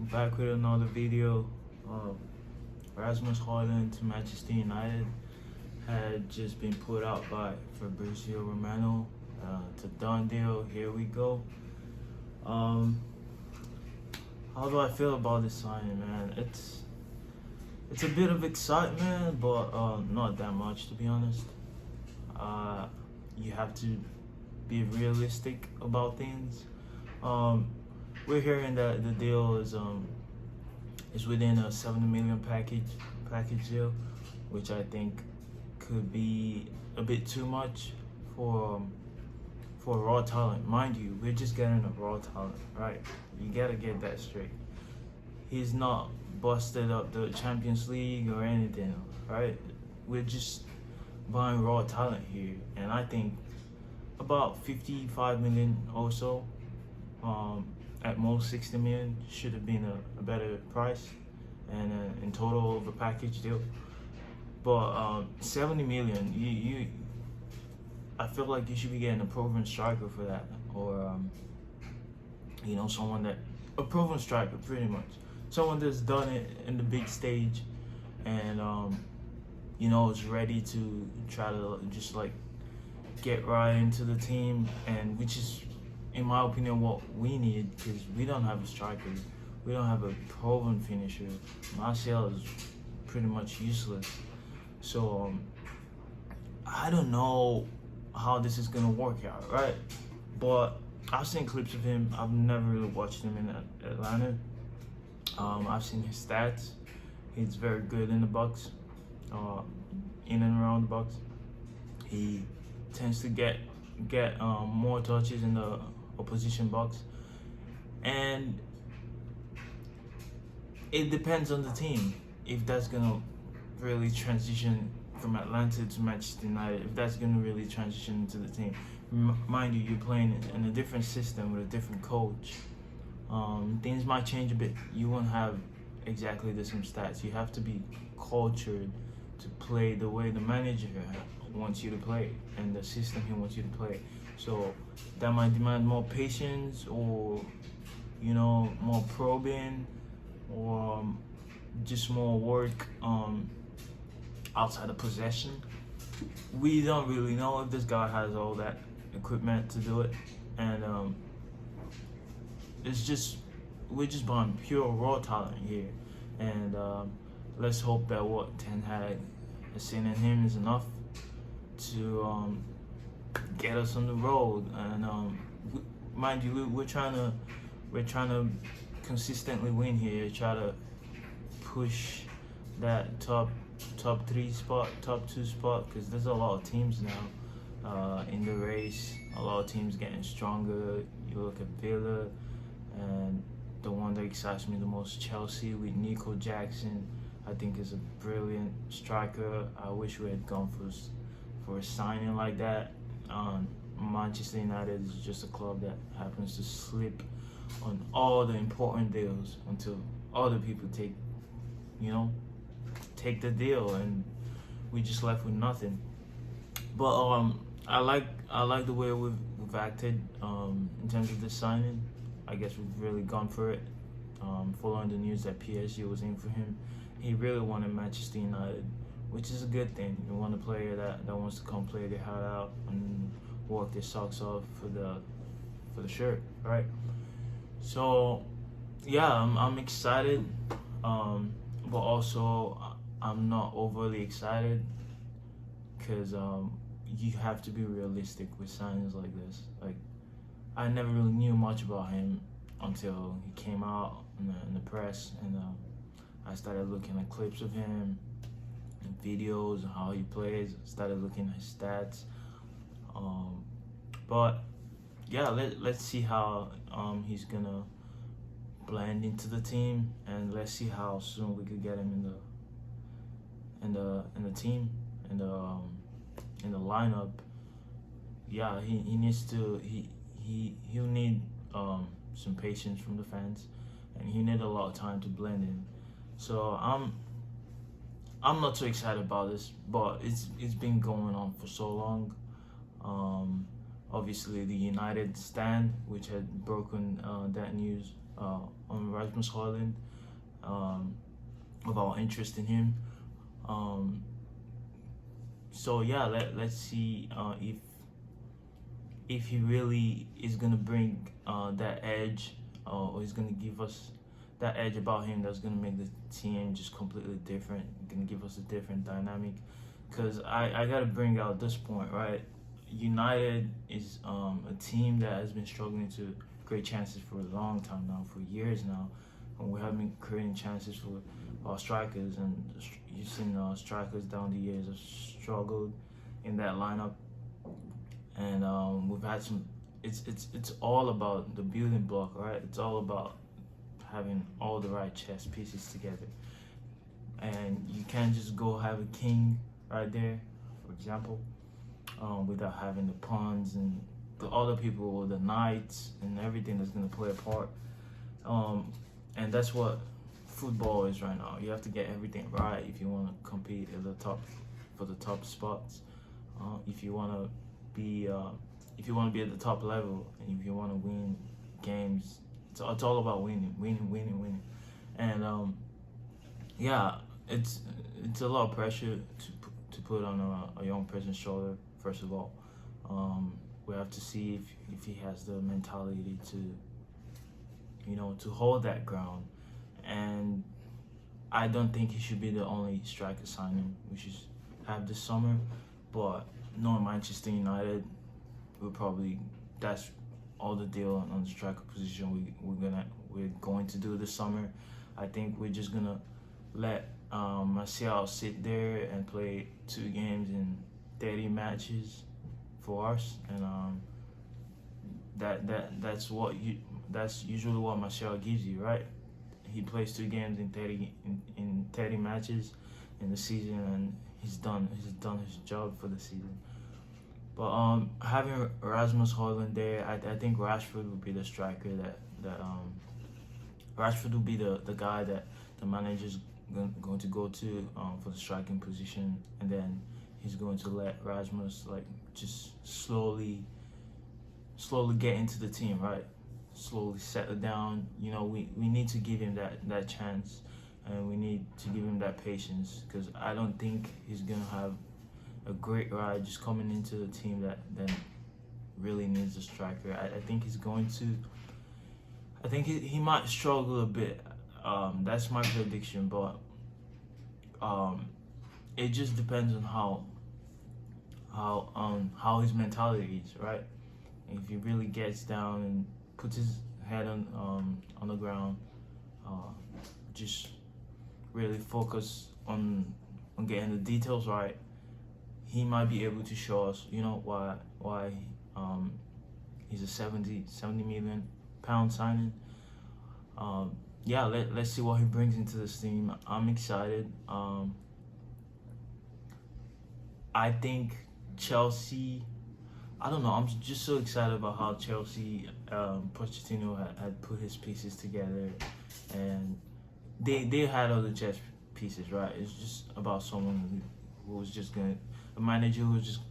back with another video. Rasmus Hojlund to Manchester United had just been put out by Fabrizio Romano. It's a done deal. Here we go. How do I feel about this signing, man? It's a bit of excitement, but not that much, to be honest. You have to be realistic about things. We're hearing that the deal is within a 70 million package deal, which I think could be a bit too much for raw talent. Mind you, we're just getting a raw talent, right? You gotta get that straight. He's not busted up the Champions League or anything, right? We're just buying raw talent here, and I think about 55 million or so, at most 60 million should have been a better price, and in total of a package deal. But 70 million, I feel like you should be getting a proven striker for that, or someone a proven striker, pretty much, someone that's done it in the big stage, and is ready to try to just like get right into the team, and which is, in my opinion, what we need, because we don't have a striker, we don't have a proven finisher. Martial is pretty much useless, so I don't know how this is gonna work out, right? But I've seen clips of him. I've never really watched him in Atlanta. I've seen his stats. He's very good in the box, in and around the box. He tends to get more touches in the opposition box, and it depends on the team if that's gonna really transition from Atlanta to Manchester United, if that's gonna really transition into the team. Mind you, you're playing in a different system with a different coach. Things might change a bit. You won't have exactly the same stats. You have to be cultured to play the way the manager wants you to play and the system he wants you to play. So that might demand more patience, or more probing, or just more work outside of possession. We don't really know if this guy has all that equipment to do it, and we're just buying pure raw talent here, and let's hope that what Ten Hag has seen in him is enough to get us on the road. And mind you, we're trying to consistently win here, try to push that top 3 spot, top 2 spot, because there's a lot of teams now in the race. A lot of teams getting stronger. You look at Villa, and the one that excites me the most, Chelsea, with Nico Jackson. I think is a brilliant striker. I wish we had gone for a signing like that. Manchester United is just a club that happens to slip on all the important deals until other people take the deal, and we just left with nothing. But I like the way we've acted in terms of this signing. I guess we've really gone for it. Following the news that PSG was in for him, he really wanted Manchester United, which is a good thing. You want a player that wants to come play their heart out and work their socks off for the shirt, right? So yeah, I'm excited, but also I'm not overly excited, because you have to be realistic with signings like this. Like, I never really knew much about him until he came out in the press, and I started looking at clips of him and videos of how he plays. Started looking at his stats. But yeah, let's see how he's gonna blend into the team, and let's see how soon we could get him in the team, in the lineup. Yeah, he needs to he'll need some patience from the fans, and he need a lot of time to blend in. So I'm not too excited about this, but it's been going on for so long. Obviously, the United stand, which had broken that news on Rasmus Hojlund, of our interest in him. Um, so yeah, let's see if he really is gonna bring that edge, or he's gonna give us that edge about him that's gonna make the team just completely different, gonna give us a different dynamic. Because I gotta bring out this point, right? United is a team that has been struggling to create chances for a long time now, for years now, and we have been creating chances for our strikers, and you've seen strikers down the years have struggled in that lineup, and we've had some. It's all about the building block, right? It's all about having all the right chess pieces together, and you can't just go have a king right there, for example, without having the pawns and the other people, the knights, and everything that's gonna play a part. And that's what football is right now. You have to get everything right if you want to compete at the top for the top spots. If you want to be at the top level, and if you want to win games, it's all about winning. And yeah, it's a lot of pressure to put on a young person's shoulder. First of all, we have to see if he has the mentality to hold that ground. And I don't think he should be the only striker signing we should have this summer. But knowing Manchester United, that's all the deal on the striker position we're going to do this summer. I think we're just gonna let Martial sit there and play 2 games in 30 matches for us, and that's usually what Martial gives you, right? He plays 2 games in 30 matches in the season, and he's done his job for the season. But having Rasmus Hojlund there, I think Rashford would be the striker that Rashford would be the guy that the manager's going to go to for the striking position, and then he's going to let Rasmus just slowly get into the team, right? Slowly settle down. We need to give him that chance, and we need to give him that patience, because I don't think he's gonna have a great ride just coming into the team that really needs a striker. I think he's going to. I think he might struggle a bit. That's my prediction, but it just depends on how his mentality is, right? If he really gets down and puts his head on the ground, just really focus on getting the details right, he might be able to show us, why he's a 70 million pound signing. Yeah, let's see what he brings into this team. I'm excited. I think Chelsea, I don't know, I'm just so excited about how Chelsea, Pochettino had put his pieces together, and they had other chess pieces, right? It's just about someone who was just a manager who was just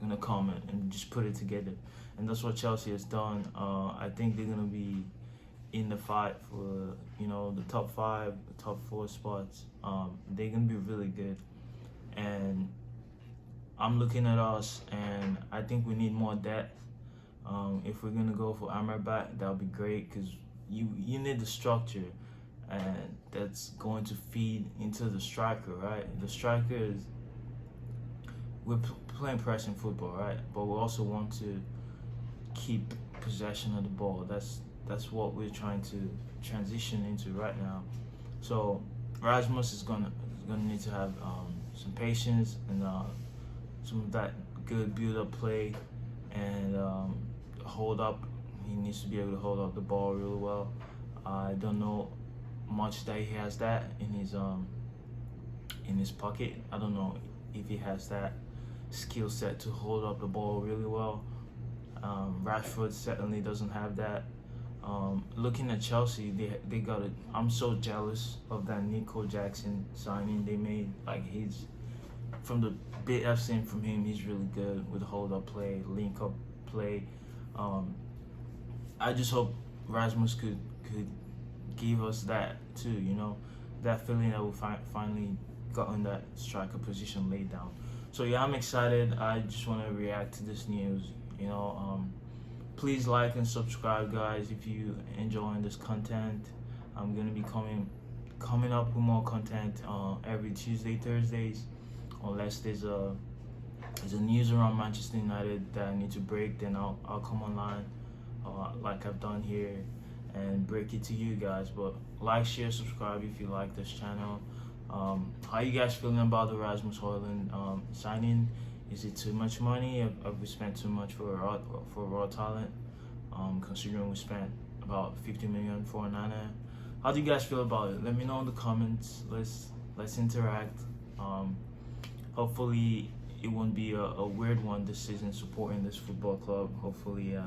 gonna come and just put it together, and that's what Chelsea has done. I think they're gonna be in the fight for the top 5, the top 4 spots. They're gonna be really good, and I'm looking at us, and I think we need more depth. If we're gonna go for Amrabat, that would be great, because you need the structure, and that's going to feed into the striker, right? The striker is, we're playing pressing football, right? But we also want to keep possession of the ball. That's what we're trying to transition into right now. So Rasmus is gonna need to have some patience and some of that good build-up play, and hold up. He needs to be able to hold up the ball really well. I don't know much that he has that in his pocket. I don't know if he has that skill set to hold up the ball really well. Rashford certainly doesn't have that. Looking at Chelsea, they got it. I'm so jealous of that Nico Jackson signing they made. He's, from the bit I've seen from him, he's really good with hold up play, link up play. I just hope Rasmus could gave us that too. That feeling that we finally gotten that striker position laid down. So yeah, I'm excited. I just want to react to this news. Please like and subscribe, guys, if you enjoying this content. I'm gonna be coming up with more content every Tuesday, Thursdays, unless there's a news around Manchester United that I need to break. Then I'll come online, like I've done here, and break it to you guys. But like, share, subscribe if you like this channel. How you guys feeling about the Rasmus Hojlund signing? Is it too much money? Have we spent too much for raw talent? Considering we spent about 50 million for Nana. How do you guys feel about it? Let me know in the comments. Let's interact. Hopefully it won't be a weird one this season supporting this football club. Hopefully,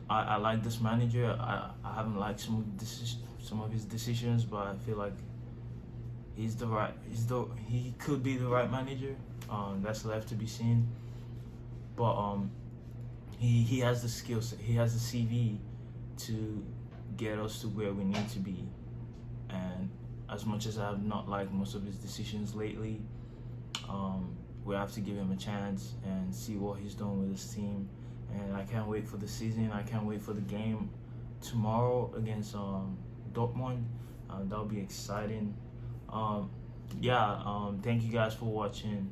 I like this manager. I haven't liked some of his decisions, but I feel like he could be the right manager. That's left to be seen. But he has the skill set. He has the CV to get us to where we need to be. And as much as I have not liked most of his decisions lately, we have to give him a chance and see what he's doing with his team. And I can't wait for the season. I can't wait for the game tomorrow against Dortmund. That'll be exciting. Thank you guys for watching.